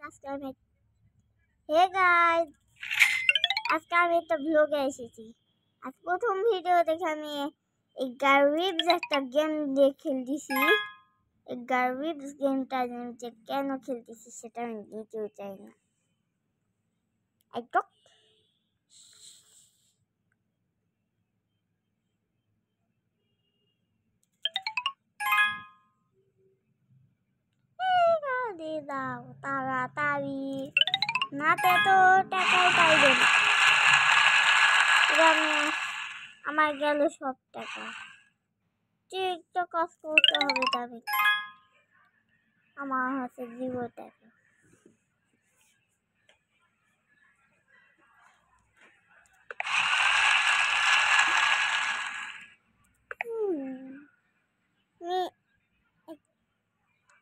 আজকে আমি hey guys আজকে আমি একটা ব্লগে এসেছি। আজ প্রথম ভিডিও দেখে আমি এই গারিবস একটা গেম দিয়ে খেলতেছি। এই গারিবস গেমটা যে কেন খেলতেছি সেটা আমি নিজেও চাই না। একদম দিয়ে দাও তাড়াতাড়ি, নাতে তো টাকাই পাইবে না। আমার গেল সব টাকা। ঠিক তো কাজ করতে হবে তবে আমার হচ্ছে 0 টাকা।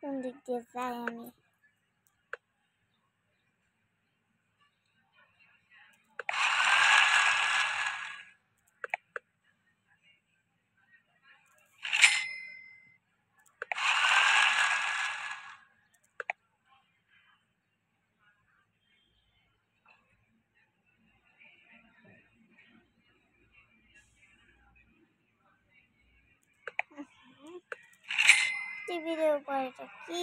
কোন দিক দিয়ে যাই আমি? টিভির উপর এটা কি?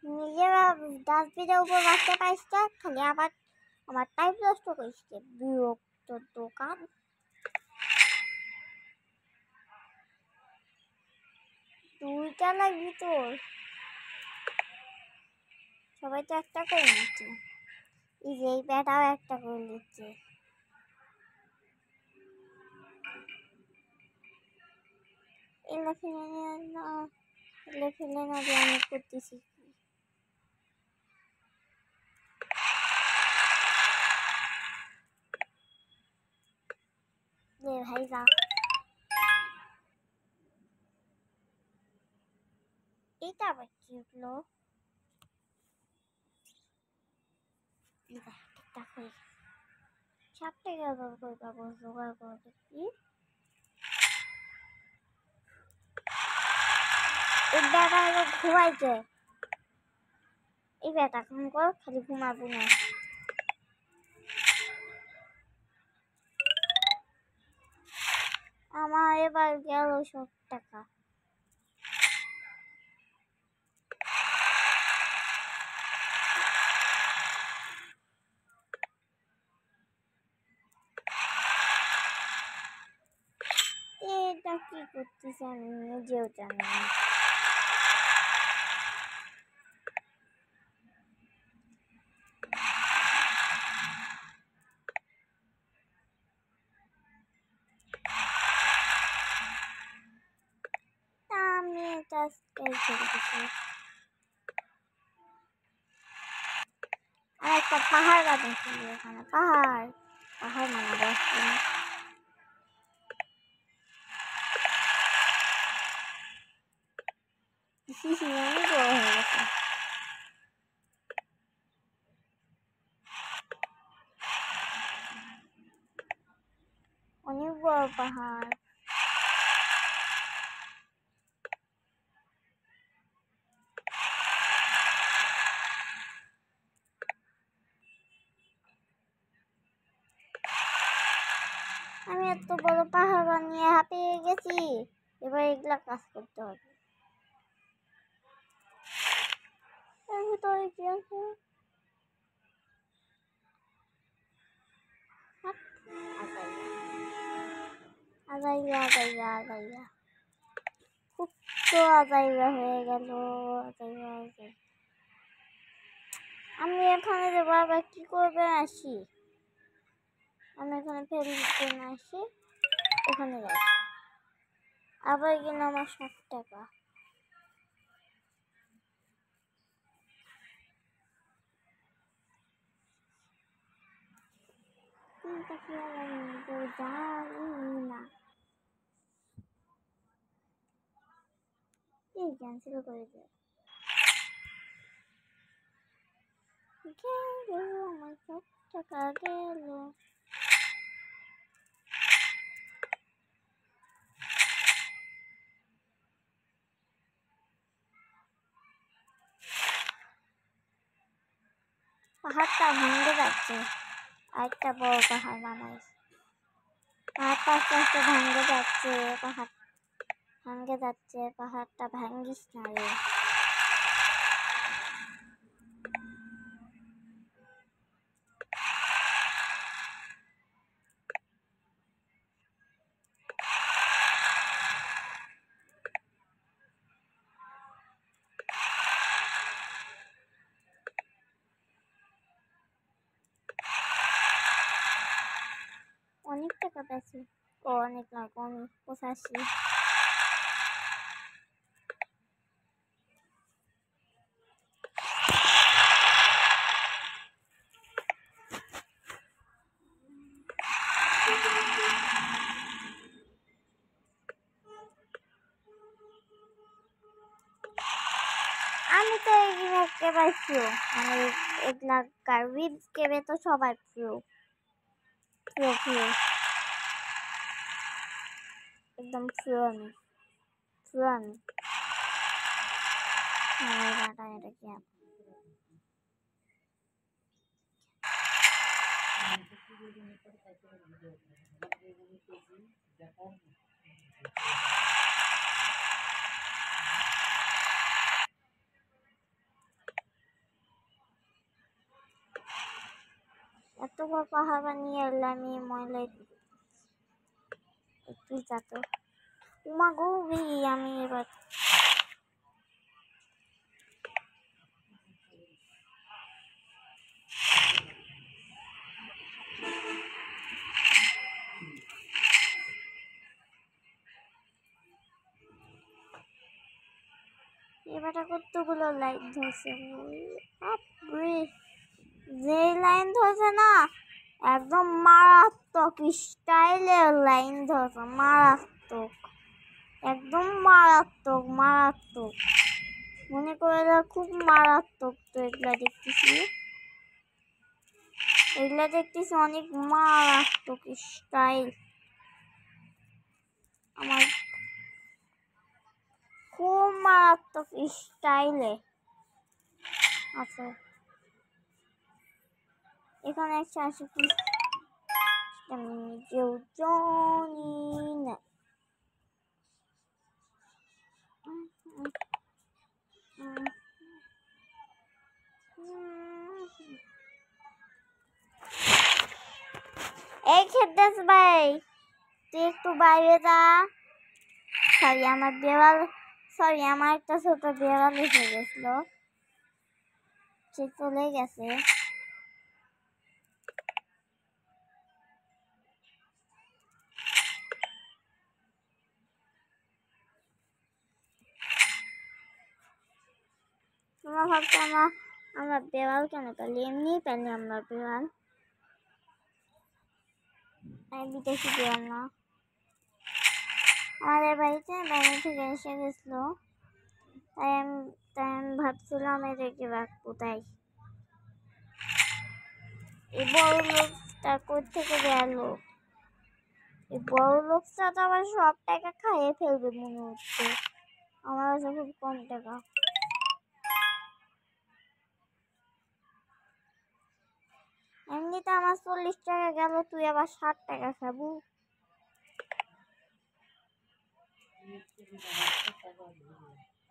নিজেরা ডাস্টবিনের উপর রাখতে পারিস না, খালি আমার টাইম নষ্ট করিস কে? বিরক্ত দোকান। দুইটা লাগবি তোর? সবাই তো একটা করে নিচ্ছে। এই যে এই ব্যাটাও একটা করে নিচ্ছে। এগুলো ফেলে না দিয়ে আমি করতেছি। ভাই যা, এটা আবার কি হলো? ঠিকঠাক হয়ে গেছে। 7 টাকা করে পাবো জোগাড় করতে কি? এই বেটা ঘুমাইছে। এই বেটা এখন কর খালি ঘুমাবো না। আমার এবার গেল সব টাকা। এটা কি করতেছে আমি নিজেও জানি না। আমি এটা খেলতেছি। আর একটা পাহাড় বানিয়েছি এখানে। পাহাড় পাহাড় মানে বসতে অনেক বড় হয়ে গেছে। অনেক বড় পাহাড়। আমি এত বড় পাহাড় বানিয়ে হাঁপিয়ে গেছি। এবার এগুলা কাজ করতে হবে। এর ভিতরে কি আছে? আগাইয়া আগাইয়া আগাইয়া খুব তো আগাইয়া হয়ে গেল। আমি এখানে যে বাবা কি করবে আসি? আমি এখানে ফেলতে না আসি, ওখানে যাই। আবার গেল আমার 7 টাকা। ক্যান্সেল করে দে। গেল আমার 7 টাকা গেল। পাহাড়টা ভাঙতে যাচ্ছে, আরেকটা বড় পাহাড় বানাই। পাহাড়টা আস্তে আস্তে ভাঙতে যাচ্ছে, পাহাড় ভাঙতে যাচ্ছে, পাহাড়টা ভাঙ্গিস না রে। অনেক টাকা পেয়েছি, অনেক না কম, 85। আমি তো এই গেমে একেবারে প্রিয়, মানে এগুলা গার্বিজ গেমে তো সবার প্রিয় প্রিয় প্রিয়, একদম প্রিয় আমি, প্রিয় আমি। এটা কি এত বড় পাহাড় বানিয়ে আমি ময়লা একটু যাত উমা গৌরী। আমি এবার এবারটা কতগুলো লাইন ধরছে, যে লাইন ধরছে না একদম মারাত্মক স্টাইলের লাইন ধরছে, মারাত্মক, একদম মারাত্মক মারাত্মক, মনে করে খুব মারাত্মক। তো এগুলা দেখতেছি অনেক মারাত্মক স্টাইল, আমার খুব মারাত্মক স্টাইলে আছে। এখানে একটা আছে কি আমি নিজেও জানি না। এই খেদ্দাস ভাই, তুই একটু বাইরে যা। সরি আমার দেওয়াল, সরি আমার একটা ছোট দেওয়াল এসে গেছিল, সে চলে গেছে। তোমরা ভাবছো আমরা দেওয়াল কেন পেলি, এমনি পেলি আমরা দেওয়াল, বিদেশি দেওয়াল না। আমাদের বাড়িতে বাইরে থেকে এসে গেছিলো, তাই আমি ভাবছিলাম এদেরকে রাখবো। তাই এই বড় লোকটা কোথেকে বেরোলো, এই বড় লোকটা তো আবার সব টাকা খাইয়ে ফেলবে মনে হচ্ছে, আমার কাছে খুব কম টাকা। এমনিতে আমার 40 টাকা গেল, তুই আবার 60 টাকা খাবো।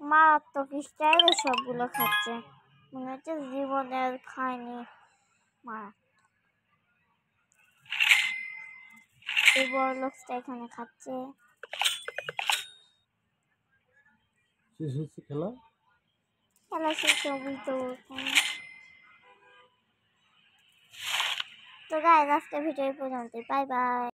মারাত্মক স্টাইলে সবগুলো খাচ্ছে, মনে হচ্ছে জীবনে আর খায়নি। এই বড় লোকটা এখানে খাচ্ছে। খেলা খেলা শেষ হবে তো গাইস, আজকে ভিডিও পর্যন্ত, বাই বাই।